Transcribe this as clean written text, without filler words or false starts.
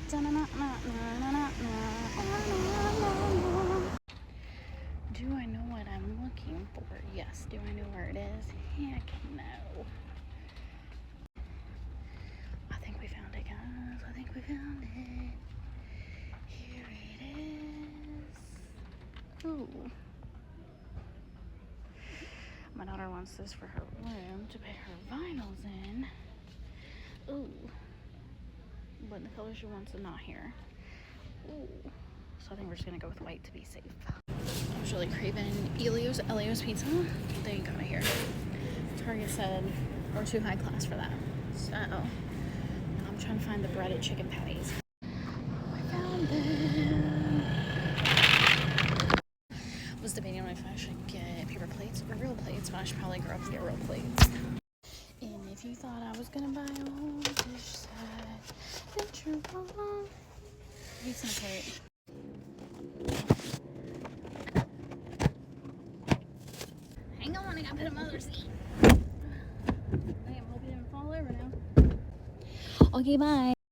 Do I know what I'm looking for? Yes. Do I know where it is? Heck no. I think we found it, guys. I think we found it. Here it is. Ooh. My daughter wants this for her room to put her vinyls in. Ooh. But the color she wants is not here. Ooh. So I think we're just gonna go with white to be safe. I was really craving Elio's pizza. They ain't got it here. Target said we're too high class for that. So I'm trying to find the breaded chicken patties. I found them. I was debating on if I should get paper plates or real plates, but I should probably grow up and get real plates. And if you thought I was gonna buy a whole dish set, then you're wrong. Pizza and a plate. Hang on, I gotta put a mother's seat. I hope you didn't fall over now. Okay, bye.